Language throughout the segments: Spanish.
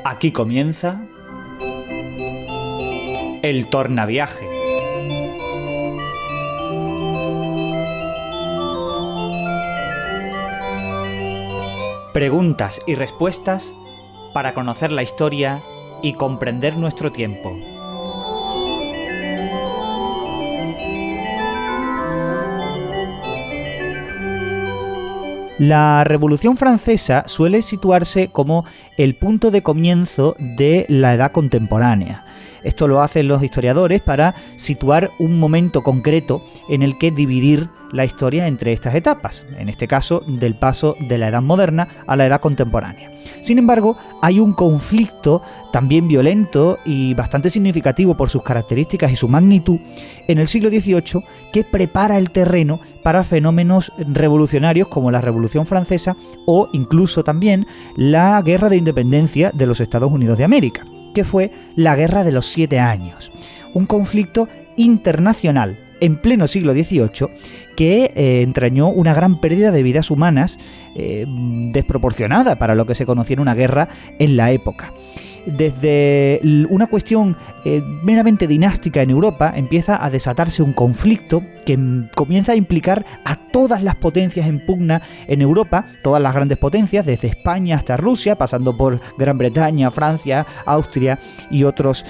Aquí comienza el Tornaviaje. Preguntas y respuestas para conocer la historia y comprender nuestro tiempo. La Revolución Francesa suele situarse como el punto de comienzo de la edad contemporánea. Esto lo hacen los historiadores para situar un momento concreto en el que dividir la historia entre estas etapas, en este caso del paso de la edad moderna a la edad contemporánea. Sin embargo, hay un conflicto también violento y bastante significativo por sus características y su magnitud en el siglo XVIII que prepara el terreno para fenómenos revolucionarios como la Revolución Francesa o incluso también la Guerra de Independencia de los Estados Unidos de América, que fue la Guerra de los 7 Años, un conflicto internacional en pleno siglo XVIII que entrañó una gran pérdida de vidas humanas desproporcionada para lo que se conocía en una guerra en la época. Desde una cuestión meramente dinástica en Europa empieza a desatarse un conflicto que comienza a implicar a todas las potencias en pugna en Europa, todas las grandes potencias, desde España hasta Rusia, pasando por Gran Bretaña, Francia, Austria y otras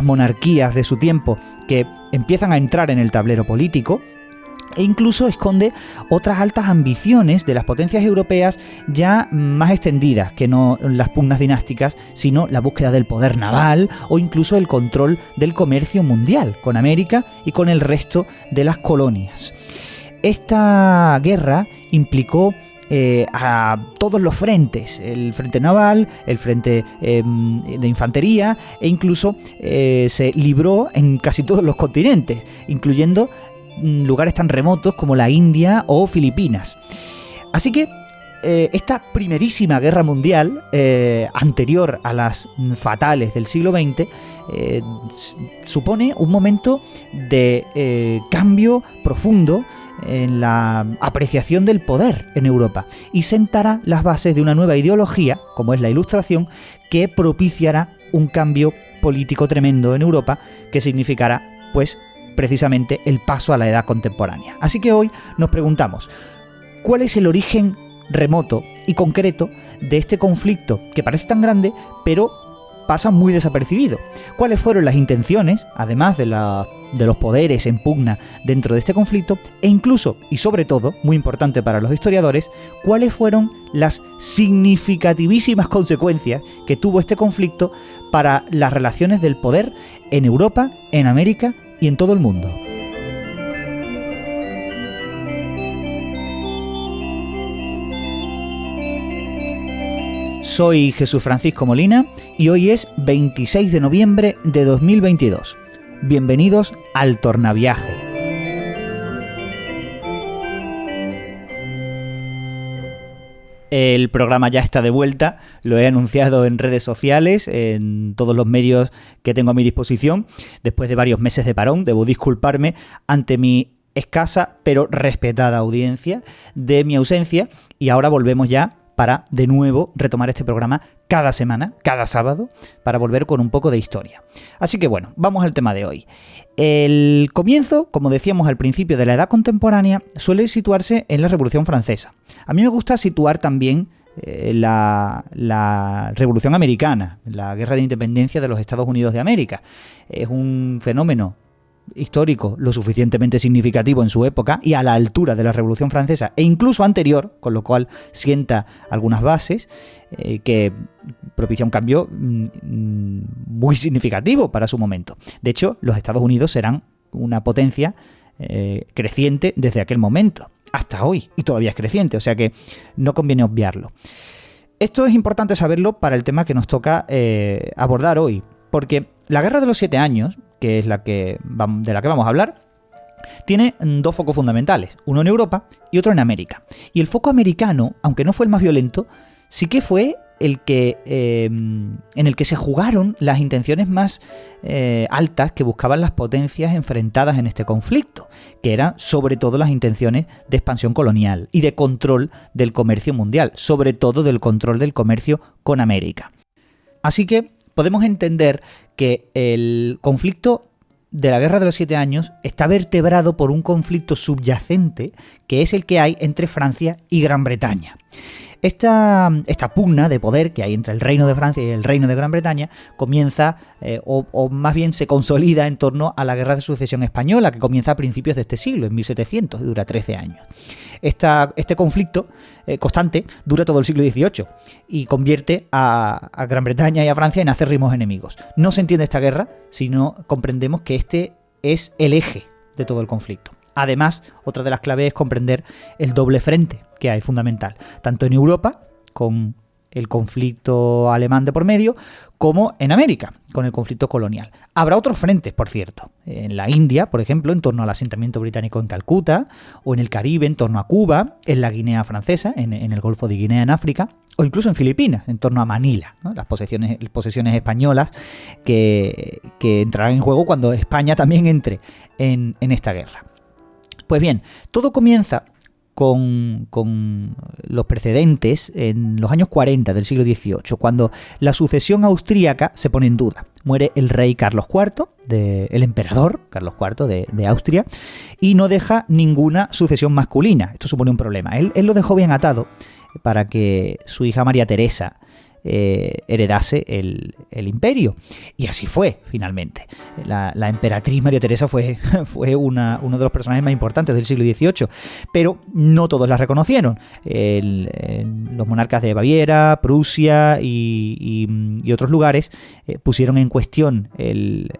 monarquías de su tiempo que empiezan a entrar en el tablero político. E incluso esconde otras altas ambiciones de las potencias europeas ya más extendidas, que no las pugnas dinásticas, sino la búsqueda del poder naval o incluso el control del comercio mundial con América y con el resto de las colonias. Esta guerra implicó a todos los frentes, el frente naval, el frente de infantería e incluso se libró en casi todos los continentes, incluyendo lugares tan remotos como la India o Filipinas. Así que esta primerísima guerra mundial, anterior a las fatales del siglo XX, supone un momento de cambio profundo en la apreciación del poder en Europa y sentará las bases de una nueva ideología, como es la Ilustración, que propiciará un cambio político tremendo en Europa que significará, pues, precisamente el paso a la edad contemporánea. Así que hoy nos preguntamos, ¿cuál es el origen remoto y concreto de este conflicto que parece tan grande, pero pasa muy desapercibido? ¿Cuáles fueron las intenciones, además de los poderes en pugna dentro de este conflicto? E incluso, y sobre todo, muy importante para los historiadores, ¿cuáles fueron las significativísimas consecuencias que tuvo este conflicto para las relaciones del poder en Europa, en América y en todo el mundo? Soy Jesús Francisco Molina y hoy es 26 de noviembre de 2022. Bienvenidos al Tornaviaje. El programa ya está de vuelta, lo he anunciado en redes sociales, en todos los medios que tengo a mi disposición. Después de varios meses de parón, debo disculparme ante mi escasa pero respetada audiencia de mi ausencia y ahora volvemos ya para de nuevo retomar este programa cada semana, cada sábado, para volver con un poco de historia. Así que bueno, vamos al tema de hoy. El comienzo, como decíamos al principio, de la edad contemporánea suele situarse en la Revolución Francesa. A mí me gusta situar también la Revolución Americana, la Guerra de Independencia de los Estados Unidos de América. Es un fenómeno histórico lo suficientemente significativo en su época y a la altura de la Revolución Francesa e incluso anterior, con lo cual sienta algunas bases que propicia un cambio muy significativo para su momento. De hecho, los Estados Unidos serán una potencia creciente desde aquel momento hasta hoy, y todavía es creciente, o sea que no conviene obviarlo. Esto es importante saberlo para el tema que nos toca abordar hoy, porque la Guerra de los 7 Años, que es de la que vamos a hablar, tiene dos focos fundamentales, uno en Europa y otro en América. Y el foco americano, aunque no fue el más violento, sí que fue en el que se jugaron las intenciones más altas que buscaban las potencias enfrentadas en este conflicto, que eran sobre todo las intenciones de expansión colonial y de control del comercio mundial, sobre todo del control del comercio con América. Así que podemos entender que el conflicto de la Guerra de los 7 Años está vertebrado por un conflicto subyacente que es el que hay entre Francia y Gran Bretaña. Esta pugna de poder que hay entre el Reino de Francia y el Reino de Gran Bretaña comienza, o más bien se consolida en torno a la Guerra de Sucesión Española, que comienza a principios de este siglo, en 1700, y dura 13 años. Este conflicto constante dura todo el siglo XVIII y convierte a Gran Bretaña y a Francia en acérrimos enemigos. No se entiende esta guerra si no comprendemos que este es el eje de todo el conflicto. Además, otra de las claves es comprender el doble frente que hay fundamental, tanto en Europa, con el conflicto alemán de por medio, como en América, con el conflicto colonial. Habrá otros frentes, por cierto, en la India, por ejemplo, en torno al asentamiento británico en Calcuta, o en el Caribe, en torno a Cuba, en la Guinea francesa, en el Golfo de Guinea en África, o incluso en Filipinas, en torno a Manila, ¿no? Las posesiones españolas que entrarán en juego cuando España también entre en esta guerra. Pues bien, todo comienza con los precedentes en los años 40 del siglo XVIII, cuando la sucesión austríaca se pone en duda. Muere el rey Carlos IV, el emperador Carlos IV de Austria, y no deja ninguna sucesión masculina. Esto supone un problema. Él lo dejó bien atado para que su hija María Teresa heredase el imperio. Y así fue, finalmente. La emperatriz María Teresa fue uno de los personajes más importantes del siglo XVIII, pero no todos la reconocieron. Los monarcas de Baviera, Prusia y otros lugares pusieron en cuestión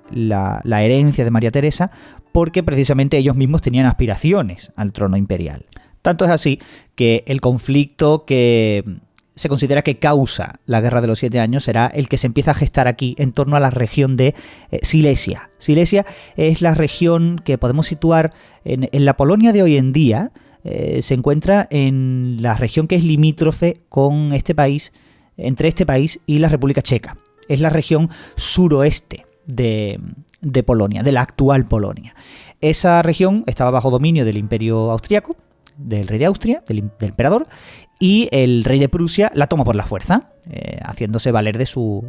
la herencia de María Teresa porque precisamente ellos mismos tenían aspiraciones al trono imperial. Tanto es así que el conflicto que se considera que causa la Guerra de los 7 Años será el que se empieza a gestar aquí en torno a la región de Silesia. Silesia es la región que podemos situar en la Polonia de hoy en día. Se encuentra en la región que es limítrofe con este país, entre este país y la República Checa. Es la región suroeste de Polonia, de la actual Polonia. Esa región estaba bajo dominio del Imperio Austriaco, del rey de Austria, del emperador, y el rey de Prusia la toma por la fuerza, haciéndose valer de su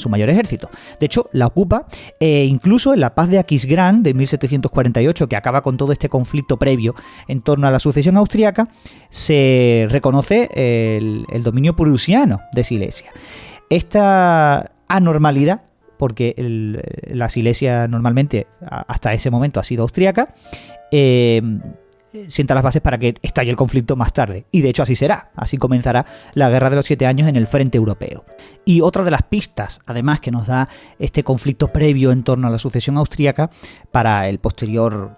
mayor ejército. De hecho, la ocupa, incluso en la paz de Aquisgrán de 1748, que acaba con todo este conflicto previo en torno a la sucesión austriaca, se reconoce el dominio prusiano de Silesia. Esta anormalidad, porque la Silesia normalmente hasta ese momento ha sido austriaca, sienta las bases para que estalle el conflicto más tarde. Y de hecho así será. Así comenzará la Guerra de los 7 Años en el frente europeo. Y otra de las pistas, además, que nos da este conflicto previo en torno a la sucesión austríaca para el posterior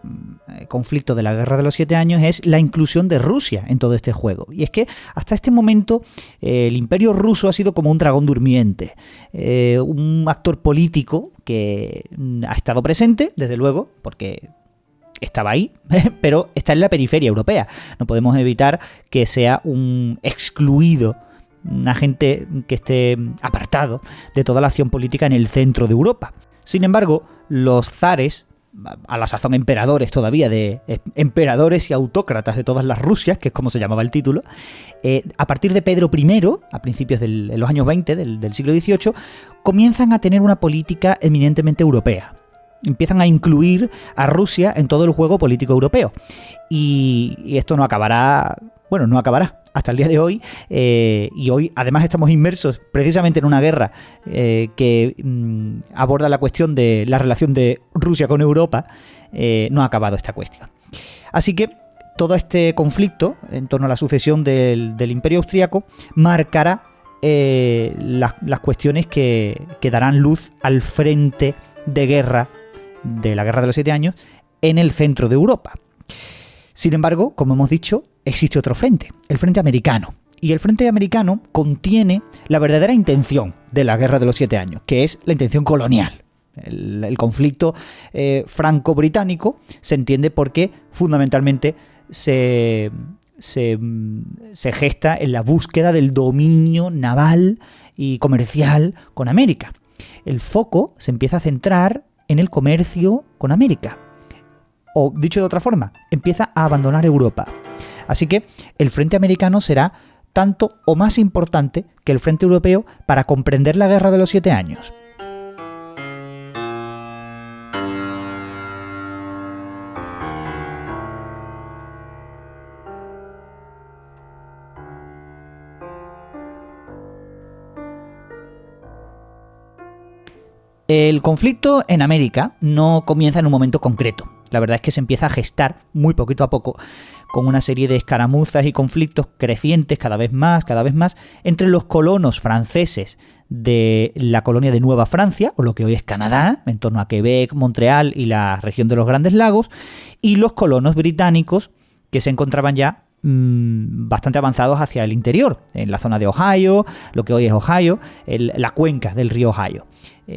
conflicto de la Guerra de los 7 Años es la inclusión de Rusia en todo este juego. Y es que hasta este momento el imperio ruso ha sido como un dragón durmiente. Un actor político que ha estado presente, desde luego, porque estaba ahí, pero está en la periferia europea. No podemos evitar que sea un excluido, un agente que esté apartado de toda la acción política en el centro de Europa. Sin embargo, los zares, a la sazón emperadores todavía, de emperadores y autócratas de todas las Rusias, que es como se llamaba el título, a partir de Pedro I, a principios de los años 20 del siglo XVIII, comienzan a tener una política eminentemente europea. Empiezan a incluir a Rusia en todo el juego político europeo. Y esto no acabará hasta el día de hoy. Y hoy además estamos inmersos precisamente en una guerra que aborda la cuestión de la relación de Rusia con Europa. No ha acabado esta cuestión. Así que todo este conflicto en torno a la sucesión del Imperio Austriaco marcará las cuestiones que darán luz al frente de guerra de la Guerra de los 7 Años en el centro de Europa. Sin embargo, como hemos dicho, existe otro frente, el frente americano. Y el frente americano contiene la verdadera intención de la Guerra de los 7 Años, que es la intención colonial. El conflicto franco-británico se entiende porque fundamentalmente se se gesta en la búsqueda del dominio naval y comercial con América. El foco se empieza a centrar en el comercio con América. O, dicho de otra forma, empieza a abandonar Europa. Así que el frente americano será tanto o más importante que el frente europeo para comprender la Guerra de los 7 años. El conflicto en América no comienza en un momento concreto. La verdad es que se empieza a gestar muy poquito a poco, con una serie de escaramuzas y conflictos crecientes cada vez más, entre los colonos franceses de la colonia de Nueva Francia, o lo que hoy es Canadá, en torno a Quebec, Montreal y la región de los Grandes Lagos, y los colonos británicos que se encontraban ya bastante avanzados hacia el interior, en la zona de Ohio, lo que hoy es Ohio, la cuenca del río Ohio,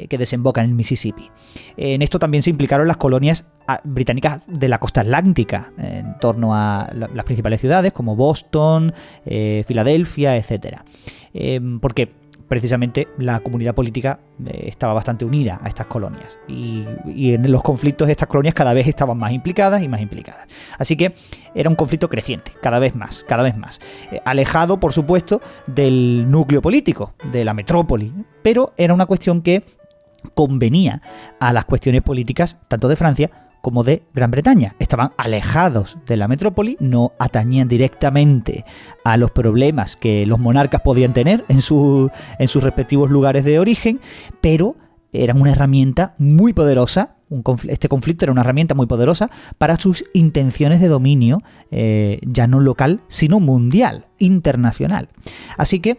que desemboca en el Mississippi. En esto también se implicaron las colonias británicas de la costa atlántica, en torno a las principales ciudades como Boston, Filadelfia, etc. Porque precisamente la comunidad política estaba bastante unida a estas colonias y en los conflictos estas colonias cada vez estaban más implicadas y más implicadas. Así que era un conflicto creciente, cada vez más, alejado, por supuesto, del núcleo político, de la metrópoli, pero era una cuestión que convenía a las cuestiones políticas tanto de Francia como de Gran Bretaña. Estaban alejados de la metrópoli, no atañían directamente a los problemas que los monarcas podían tener en sus respectivos lugares de origen, pero eran una herramienta muy poderosa. Este conflicto era una herramienta muy poderosa para sus intenciones de dominio, ya no local, sino mundial, internacional. Así que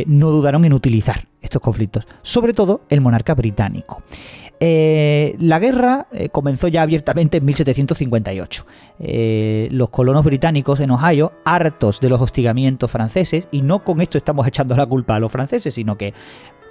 no dudaron en utilizar estos conflictos, sobre todo el monarca británico. La guerra comenzó ya abiertamente en 1758. Los colonos británicos en Ohio, hartos de los hostigamientos franceses, y no con esto estamos echando la culpa a los franceses, sino que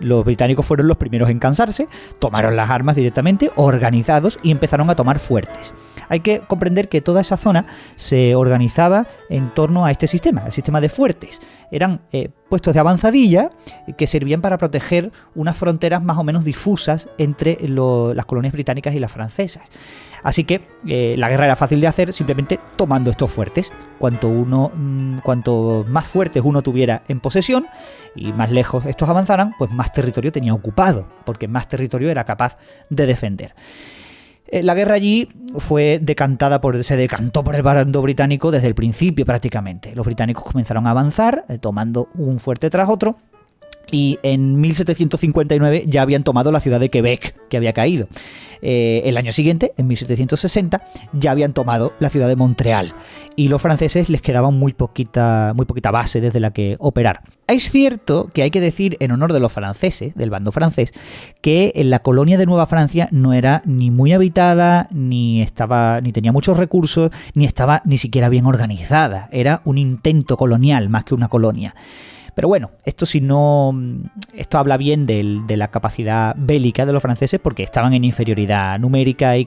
los británicos fueron los primeros en cansarse, tomaron las armas directamente, organizados, y empezaron a tomar fuertes. Hay que comprender que toda esa zona se organizaba en torno a este sistema, el sistema de fuertes. Eran puestos de avanzadilla que servían para proteger unas fronteras más o menos difusas entre las colonias británicas y las francesas. Así que la guerra era fácil de hacer simplemente tomando estos fuertes. Cuanto más fuertes uno tuviera en posesión y más lejos estos avanzaran, pues más territorio tenía ocupado, porque más territorio era capaz de defender. La guerra allí se decantó por el bando británico desde el principio prácticamente. Los británicos comenzaron a avanzar, tomando un fuerte tras otro, y en 1759 ya habían tomado la ciudad de Quebec, que había caído. El año siguiente, en 1760, ya habían tomado la ciudad de Montreal, y los franceses les quedaba muy poquita base desde la que operar. Es cierto que hay que decir, en honor de los franceses, del bando francés, que la colonia de Nueva Francia no era ni muy habitada, ni tenía muchos recursos, ni estaba ni siquiera bien organizada. Era un intento colonial más que una colonia. Pero bueno, esto habla bien de la capacidad bélica de los franceses, porque estaban en inferioridad numérica y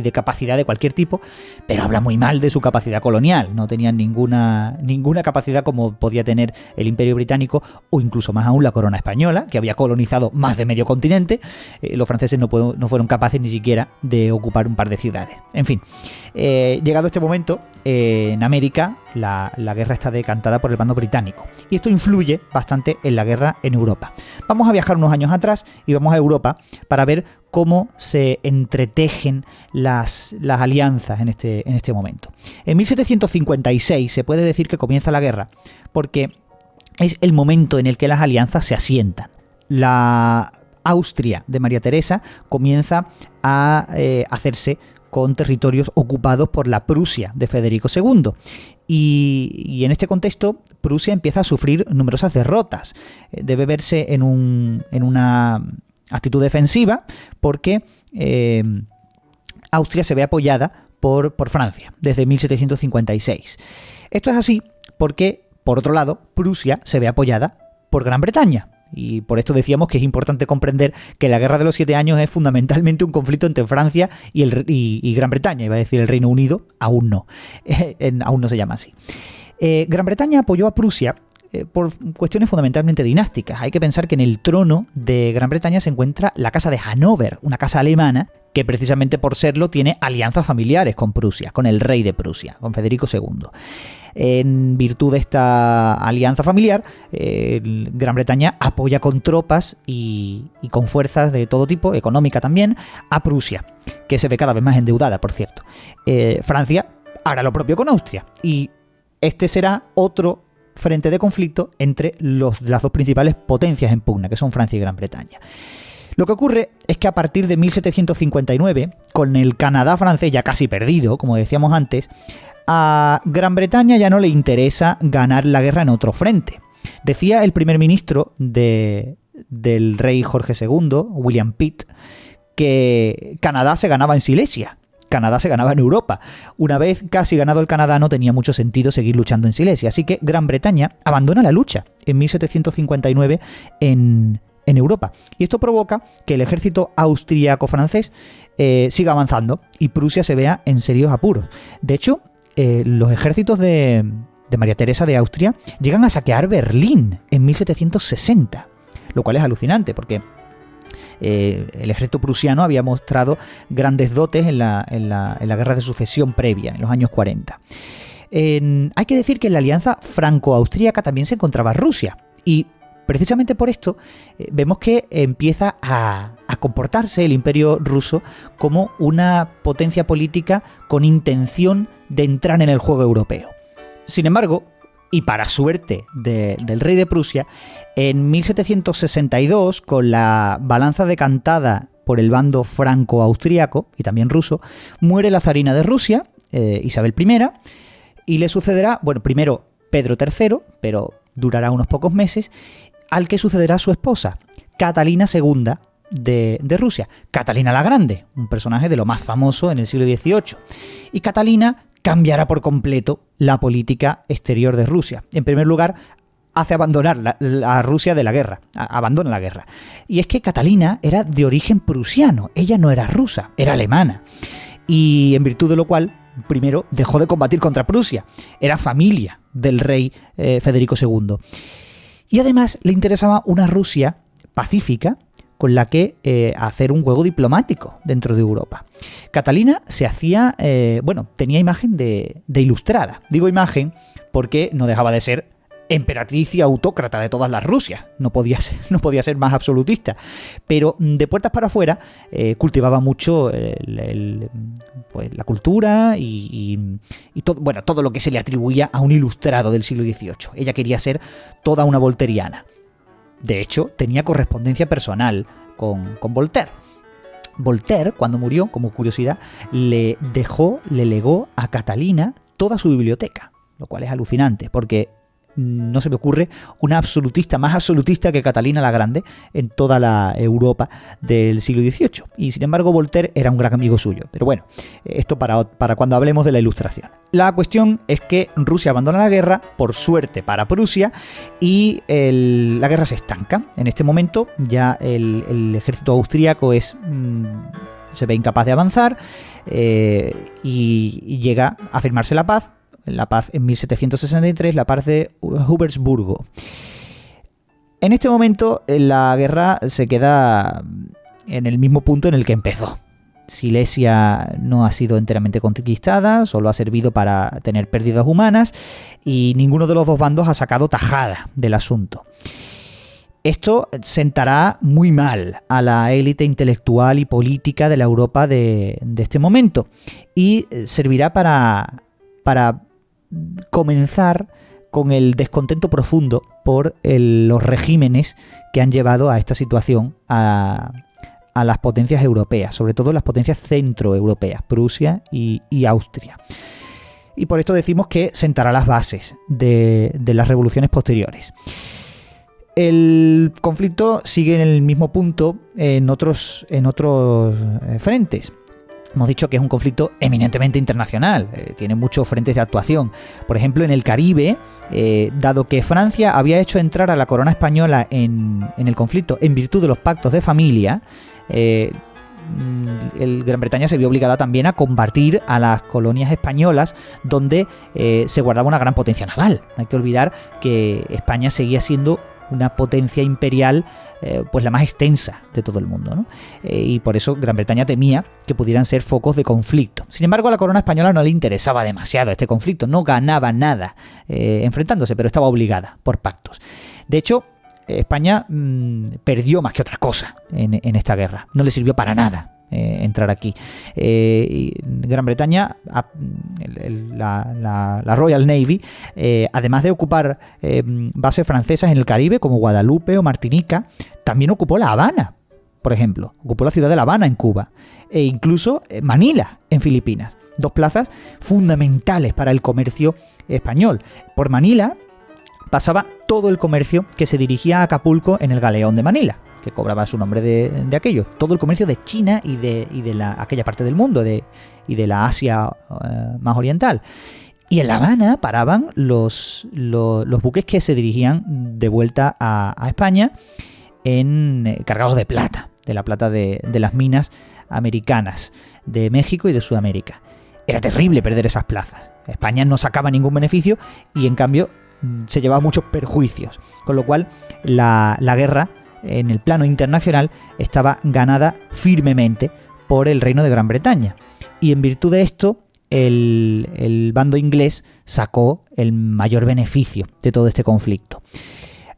de capacidad de cualquier tipo, pero habla muy mal de su capacidad colonial. No tenían ninguna capacidad como podía tener el Imperio Británico, o incluso más aún la corona española, que había colonizado más de medio continente. Los franceses no fueron capaces ni siquiera de ocupar un par de ciudades. En fin, llegado este momento, en América la guerra está decantada por el bando británico, y esto influye bastante en la guerra en Europa. Vamos a viajar unos años atrás y vamos a Europa para ver cómo se entretejen las alianzas en este momento. En 1756 se puede decir que comienza la guerra, porque es el momento en el que las alianzas se asientan. La Austria de María Teresa comienza a hacerse con territorios ocupados por la Prusia de Federico II. Y en este contexto, Prusia empieza a sufrir numerosas derrotas. Debe verse en una actitud defensiva, porque Austria se ve apoyada por Francia desde 1756. Esto es así porque, por otro lado, Prusia se ve apoyada por Gran Bretaña. Y por esto decíamos que es importante comprender que la Guerra de los 7 Años es fundamentalmente un conflicto entre Francia y Gran Bretaña. Iba a decir el Reino Unido, aún no. Aún no se llama así. Gran Bretaña apoyó a Prusia por cuestiones fundamentalmente dinásticas. Hay que pensar que en el trono de Gran Bretaña se encuentra la Casa de Hannover, una casa alemana que precisamente por serlo tiene alianzas familiares con Prusia, con el rey de Prusia, con Federico II. En virtud de esta alianza familiar, Gran Bretaña apoya con tropas y con fuerzas de todo tipo, económica también, a Prusia, que se ve cada vez más endeudada, por cierto. Francia hará lo propio con Austria, y este será otro frente de conflicto entre las dos principales potencias en pugna, que son Francia y Gran Bretaña. Lo que ocurre es que a partir de 1759, con el Canadá francés ya casi perdido, como decíamos antes, a Gran Bretaña ya no le interesa ganar la guerra en otro frente. Decía el primer ministro del rey Jorge II, William Pitt, que Canadá se ganaba en Silesia. Canadá se ganaba en Europa. Una vez casi ganado el Canadá, no tenía mucho sentido seguir luchando en Silesia. Así que Gran Bretaña abandona la lucha en 1759 en Europa. Y esto provoca que el ejército austríaco-francés siga avanzando y Prusia se vea en serios apuros. De hecho, los ejércitos de María Teresa de Austria llegan a saquear Berlín en 1760, lo cual es alucinante porque el ejército prusiano había mostrado grandes dotes en la guerra de sucesión previa, en los años 40. Hay que decir que en la alianza franco-austríaca también se encontraba Rusia, y precisamente por esto vemos que empieza a comportarse el imperio ruso como una potencia política con intención de entrar en el juego europeo. Sin embargo, y para suerte del rey de Prusia, en 1762, con la balanza decantada por el bando franco-austríaco y también ruso, muere la zarina de Rusia, Isabel I, y le sucederá, bueno, primero Pedro III, pero durará unos pocos meses, al que sucederá su esposa, Catalina II de Rusia, Catalina la Grande, un personaje de lo más famoso en el siglo XVIII. Y Catalina cambiará por completo la política exterior de Rusia. En primer lugar, hace abandonar a Rusia de la guerra, abandona la guerra. Y es que Catalina era de origen prusiano, ella no era rusa, era alemana. Y en virtud de lo cual, primero, dejó de combatir contra Prusia, era familia del rey Federico II. Y además le interesaba una Rusia pacífica con la que hacer un juego diplomático dentro de Europa. Catalina se hacía, tenía imagen de ilustrada. Digo imagen porque no dejaba de ser emperatriz y autócrata de todas las Rusias. No podía ser más absolutista. Pero de puertas para afuera cultivaba mucho la cultura y todo lo que se le atribuía a un ilustrado del siglo XVIII. Ella quería ser toda una voltairiana. De hecho, tenía correspondencia personal con Voltaire. Voltaire, cuando murió, como curiosidad, le legó a Catalina toda su biblioteca, lo cual es alucinante, porque no se me ocurre una absolutista más absolutista que Catalina la Grande en toda la Europa del siglo XVIII. Y sin embargo Voltaire era un gran amigo suyo. Pero bueno, esto para cuando hablemos de la Ilustración. La cuestión es que Rusia abandona la guerra, por suerte para Prusia, y la guerra se estanca. En este momento ya el ejército austríaco se ve incapaz de avanzar y llega a firmarse la paz en 1763, la paz de Hubertsburgo. En este momento la guerra se queda en el mismo punto en el que empezó. Silesia no ha sido enteramente conquistada, solo ha servido para tener pérdidas humanas y ninguno de los dos bandos ha sacado tajada del asunto. Esto sentará muy mal a la élite intelectual y política de la Europa de este momento y servirá para comenzar con el descontento profundo por los regímenes que han llevado a esta situación a las potencias europeas, sobre todo las potencias centroeuropeas, Prusia y Austria. Y por esto decimos que sentará las bases de las revoluciones posteriores. El conflicto sigue en el mismo punto en otros frentes. Hemos dicho que es un conflicto eminentemente internacional, tiene muchos frentes de actuación. Por ejemplo, en el Caribe, dado que Francia había hecho entrar a la corona española en el conflicto en virtud de los pactos de familia, Gran Bretaña se vio obligada también a combatir a las colonias españolas donde se guardaba una gran potencia naval. No hay que olvidar que España seguía siendo una potencia imperial pues la más extensa de todo el mundo, ¿no? Y por eso Gran Bretaña temía que pudieran ser focos de conflicto. Sin embargo, a la corona española no le interesaba demasiado este conflicto, no ganaba nada enfrentándose, pero estaba obligada por pactos. De hecho, España perdió más que otra cosa en esta guerra, no le sirvió para nada entrar aquí. Gran Bretaña, la Royal Navy, además de ocupar bases francesas en el Caribe como Guadalupe o Martinica, también ocupó La Habana, por ejemplo, ocupó la ciudad de La Habana en Cuba, e incluso Manila en Filipinas, dos plazas fundamentales para el comercio español. Por Manila pasaba todo el comercio que se dirigía a Acapulco en el galeón de Manila, que cobraba su nombre de aquello. Todo el comercio de China y de aquella parte del mundo y de la Asia más oriental. Y en La Habana paraban los buques que se dirigían de vuelta a España cargados de plata, de la plata de las minas americanas, de México y de Sudamérica. Era terrible perder esas plazas. España no sacaba ningún beneficio y en cambio se llevaba muchos perjuicios. Con lo cual la guerra en el plano internacional estaba ganada firmemente por el Reino de Gran Bretaña. Y en virtud de esto, el bando inglés sacó el mayor beneficio de todo este conflicto.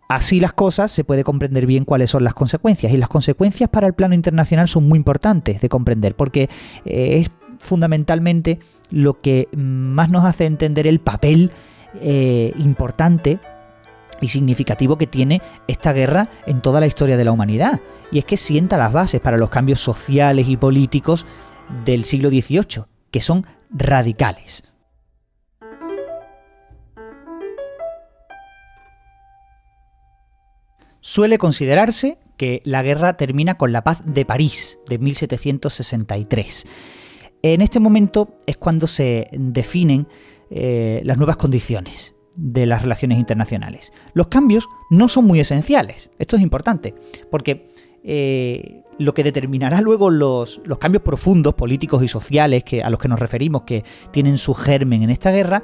Así las cosas, se puede comprender bien cuáles son las consecuencias. Y las consecuencias para el plano internacional son muy importantes de comprender, porque es fundamentalmente lo que más nos hace entender el papel importante y significativo que tiene esta guerra en toda la historia de la humanidad. Y es que sienta las bases para los cambios sociales y políticos del siglo XVIII, que son radicales. Suele considerarse que la guerra termina con la Paz de París de 1763. En este momento es cuando se definen las nuevas condiciones de las relaciones internacionales. Los cambios no son muy esenciales. Esto es importante, porque lo que determinará luego los cambios profundos políticos y sociales a los que nos referimos, que tienen su germen en esta guerra,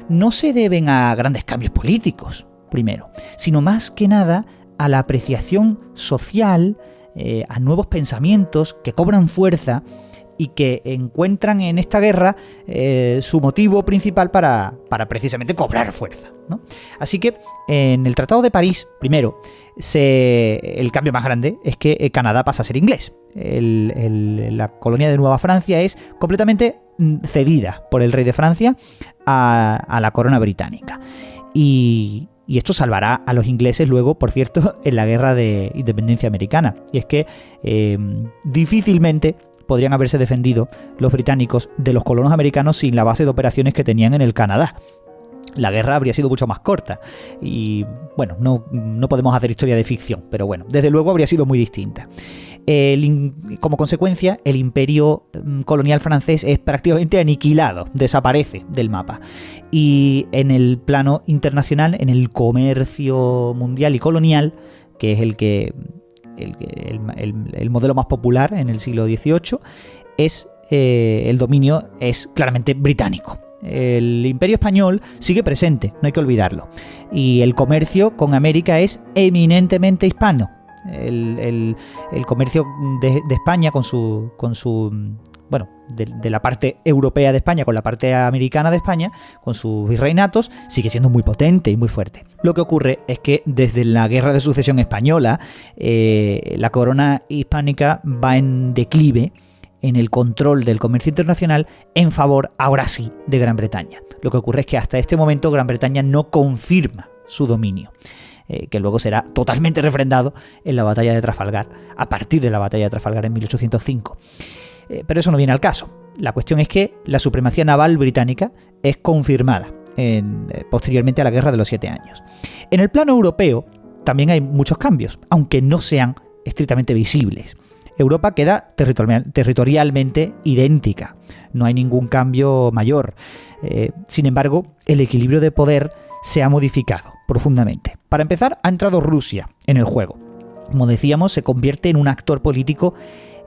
no se deben a grandes cambios políticos, primero, sino más que nada a la apreciación social, a nuevos pensamientos que cobran fuerza y que encuentran en esta guerra su motivo principal para precisamente cobrar fuerza, ¿no? Así que en el Tratado de París, primero, el cambio más grande es que Canadá pasa a ser inglés. La colonia de Nueva Francia es completamente cedida por el rey de Francia a la corona británica. Y esto salvará a los ingleses luego, por cierto, en la guerra de independencia americana. Y es que difícilmente podrían haberse defendido los británicos de los colonos americanos sin la base de operaciones que tenían en el Canadá. La guerra habría sido mucho más corta y, bueno, no podemos hacer historia de ficción, pero bueno, desde luego habría sido muy distinta. Como consecuencia, el imperio colonial francés es prácticamente aniquilado, desaparece del mapa. Y en el plano internacional, en el comercio mundial y colonial, que es el modelo más popular en el siglo XVIII, el dominio es claramente británico. El Imperio Español sigue presente, no hay que olvidarlo. Y el comercio con América es eminentemente hispano. El comercio de España de la parte europea de España con la parte americana de España, con sus virreinatos, sigue siendo muy potente y muy fuerte. Lo que ocurre es que desde la Guerra de Sucesión Española, la corona hispánica va en declive en el control del comercio internacional en favor, ahora sí, de Gran Bretaña. Lo que ocurre es que hasta este momento Gran Bretaña no confirma su dominio, que luego será totalmente refrendado en la batalla de Trafalgar, a partir de la batalla de Trafalgar en 1805. Pero eso no viene al caso. La cuestión es que la supremacía naval británica es confirmada posteriormente a la Guerra de los 7 años. En el plano europeo también hay muchos cambios, aunque no sean estrictamente visibles. Europa queda territorialmente idéntica, no hay ningún cambio mayor. Sin embargo, el equilibrio de poder se ha modificado profundamente. Para empezar, ha entrado Rusia en el juego. Como decíamos, se convierte en un actor político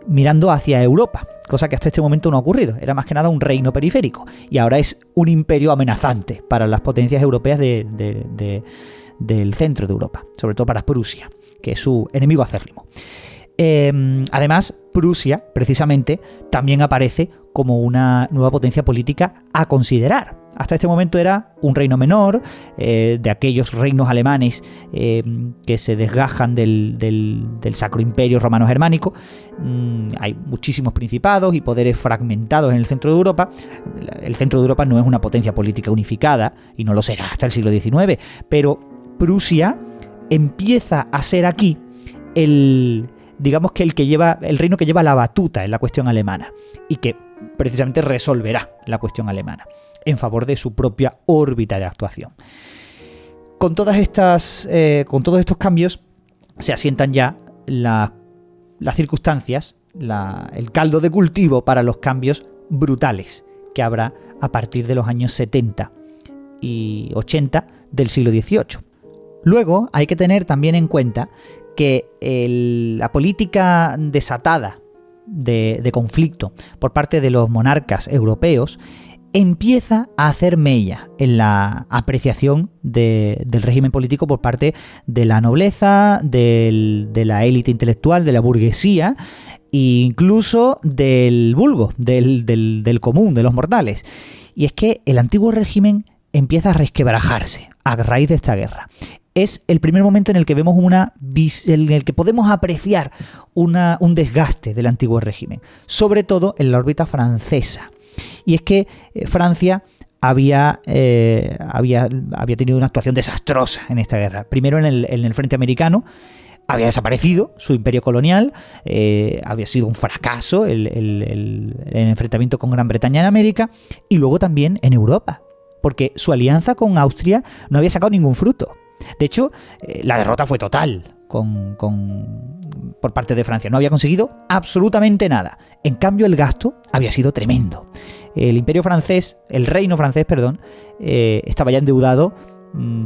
mirando hacia Europa, cosa que hasta este momento no ha ocurrido. Era más que nada un reino periférico y ahora es un imperio amenazante para las potencias europeas del centro de Europa, sobre todo para Prusia, que es su enemigo acérrimo. Además, Prusia, precisamente, también aparece como una nueva potencia política a considerar. Hasta este momento era un reino menor, de aquellos reinos alemanes que se desgajan del Sacro Imperio Romano Germánico. Hay muchísimos principados y poderes fragmentados en el centro de Europa. El centro de Europa no es una potencia política unificada y no lo será hasta el siglo XIX, pero Prusia empieza a ser aquí digamos que el reino que lleva la batuta en la cuestión alemana y que precisamente resolverá la cuestión alemana en favor de su propia órbita de actuación. Con todos estos cambios se asientan ya las circunstancias, el caldo de cultivo para los cambios brutales que habrá a partir de los años 70 y 80 del siglo XVIII. Luego hay que tener también en cuenta que la política desatada de conflicto por parte de los monarcas europeos empieza a hacer mella en la apreciación del régimen político por parte de la nobleza, de la élite intelectual, de la burguesía e incluso del vulgo, del común, de los mortales. Y es que el antiguo régimen empieza a resquebrajarse a raíz de esta guerra. Es el primer momento en el que vemos en el que podemos apreciar un desgaste del antiguo régimen, sobre todo en la órbita francesa. Y es que Francia había tenido una actuación desastrosa en esta guerra. Primero en el frente americano, había desaparecido su imperio colonial, había sido un fracaso el enfrentamiento con Gran Bretaña en América, y luego también en Europa, porque su alianza con Austria no había sacado ningún fruto. De hecho, la derrota fue total por parte de Francia. No había conseguido absolutamente nada. En cambio, el gasto había sido tremendo. El reino francés, estaba ya endeudado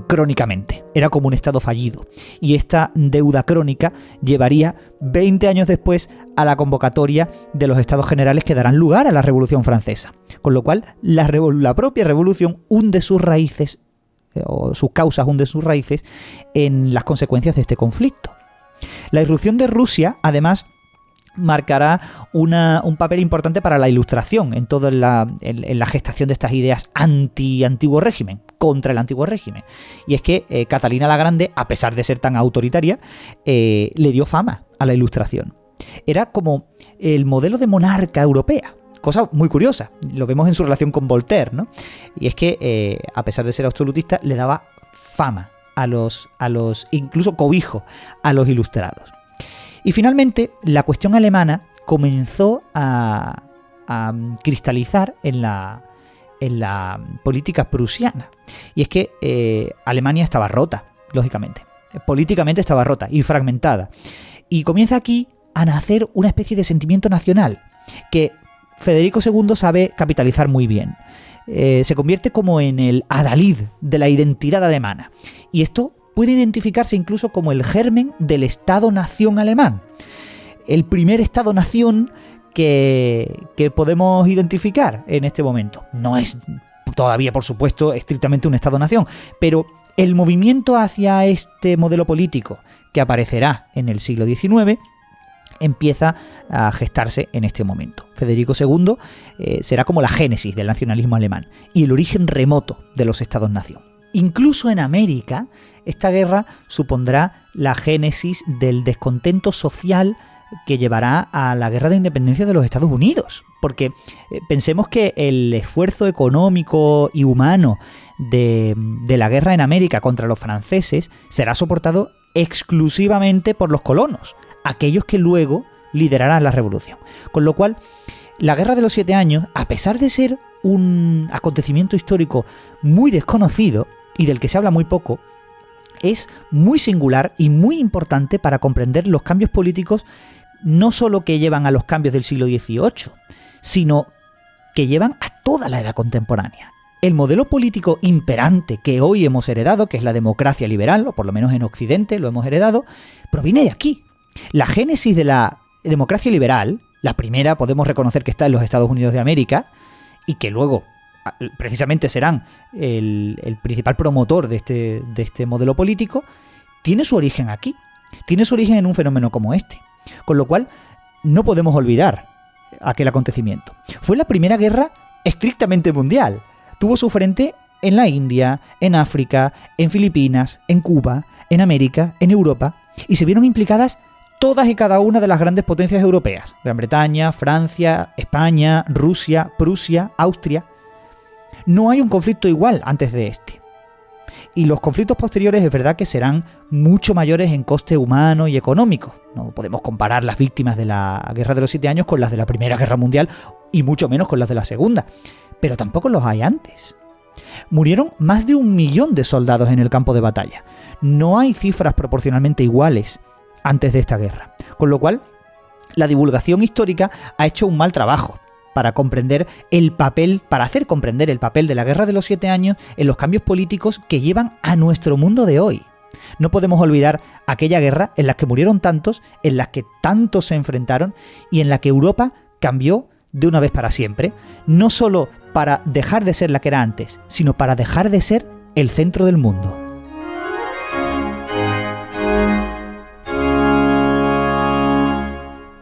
crónicamente. Era como un estado fallido. Y esta deuda crónica llevaría 20 años después a la convocatoria de los Estados Generales que darán lugar a la Revolución Francesa. Con lo cual, la propia revolución hunde sus raíces o sus causas hunden sus raíces en las consecuencias de este conflicto. La irrupción de Rusia, además, marcará un papel importante para la Ilustración en toda la gestación de estas ideas anti-antiguo régimen, contra el antiguo régimen. Y es que Catalina la Grande, a pesar de ser tan autoritaria, le dio fama a la Ilustración. Era como el modelo de monarca europea. Cosa muy curiosa, lo vemos en su relación con Voltaire, ¿no? Y es que, a pesar de ser absolutista, le daba fama a los incluso cobijo a los ilustrados. Y finalmente, la cuestión alemana comenzó a cristalizar en la política prusiana. Y es que Alemania estaba rota, lógicamente. Políticamente estaba rota y fragmentada. Y comienza aquí a nacer una especie de sentimiento nacional que Federico II sabe capitalizar muy bien. Se convierte como en el adalid de la identidad alemana. Y esto puede identificarse incluso como el germen del Estado-nación alemán. El primer Estado-nación que podemos identificar en este momento. No es todavía, por supuesto, estrictamente un Estado-nación, pero el movimiento hacia este modelo político que aparecerá en el siglo XIX empieza a gestarse en este momento. Federico II será como la génesis del nacionalismo alemán y el origen remoto de los Estados-nación. Incluso en América, esta guerra supondrá la génesis del descontento social que llevará a la guerra de independencia de los Estados Unidos. Porque pensemos que el esfuerzo económico y humano de la guerra en América contra los franceses será soportado exclusivamente por los colonos, aquellos que luego liderarán la revolución. Con lo cual, la Guerra de los 7 Años, a pesar de ser un acontecimiento histórico muy desconocido y del que se habla muy poco, es muy singular y muy importante para comprender los cambios políticos no solo que llevan a los cambios del siglo XVIII, sino que llevan a toda la edad contemporánea. El modelo político imperante que hoy hemos heredado, que es la democracia liberal, o por lo menos en Occidente lo hemos heredado, proviene de aquí. La génesis de la democracia liberal, la primera podemos reconocer que está en los Estados Unidos de América, y que luego precisamente serán el principal promotor de este modelo político, tiene su origen aquí. Tiene su origen en un fenómeno como este. Con lo cual, no podemos olvidar aquel acontecimiento. Fue la primera guerra estrictamente mundial. Tuvo su frente en la India, en África, en Filipinas, en Cuba, en América, en Europa, y se vieron implicadas todas y cada una de las grandes potencias europeas: Gran Bretaña, Francia, España, Rusia, Prusia, Austria. No hay un conflicto igual antes de este. Y los conflictos posteriores es verdad que serán mucho mayores en coste humano y económico. No podemos comparar las víctimas de la Guerra de los 7 años con las de la Primera Guerra Mundial, y mucho menos con las de la Segunda. Pero tampoco los hay antes. Murieron más de 1 millón de soldados en el campo de batalla. No hay cifras proporcionalmente iguales antes de esta guerra. Con lo cual, la divulgación histórica ha hecho un mal trabajo para hacer comprender el papel de la Guerra de los 7 años en los cambios políticos que llevan a nuestro mundo de hoy. No podemos olvidar aquella guerra en la que murieron tantos, en la que tantos se enfrentaron y en la que Europa cambió de una vez para siempre, no solo para dejar de ser la que era antes, sino para dejar de ser el centro del mundo.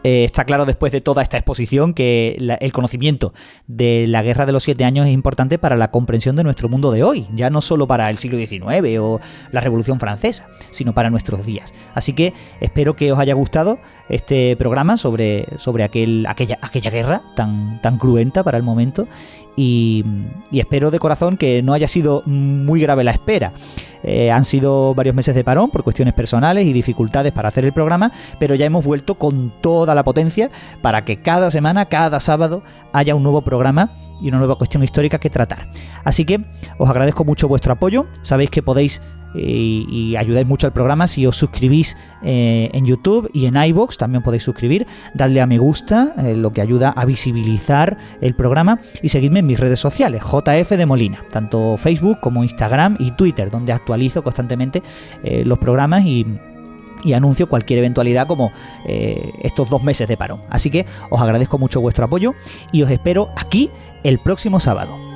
Está claro después de toda esta exposición que el conocimiento de la Guerra de los 7 años es importante para la comprensión de nuestro mundo de hoy, ya no solo para el siglo XIX o la Revolución Francesa, sino para nuestros días. Así que espero que os haya gustado este programa sobre aquella guerra tan cruenta para el momento, y espero de corazón que no haya sido muy grave la espera. Han sido varios meses de parón por cuestiones personales y dificultades para hacer el programa, pero ya hemos vuelto con toda la potencia para que cada semana, cada sábado, haya un nuevo programa y una nueva cuestión histórica que tratar. Así que os agradezco mucho vuestro apoyo. Sabéis que podéis y ayudáis mucho al programa si os suscribís en YouTube y en iVoox. También podéis suscribir, dadle a me gusta, lo que ayuda a visibilizar el programa, y seguidme en mis redes sociales, JF de Molina, tanto Facebook como Instagram y Twitter, donde actualizo constantemente los programas y anuncio cualquier eventualidad como estos 2 meses de parón. Así que os agradezco mucho vuestro apoyo y os espero aquí el próximo sábado.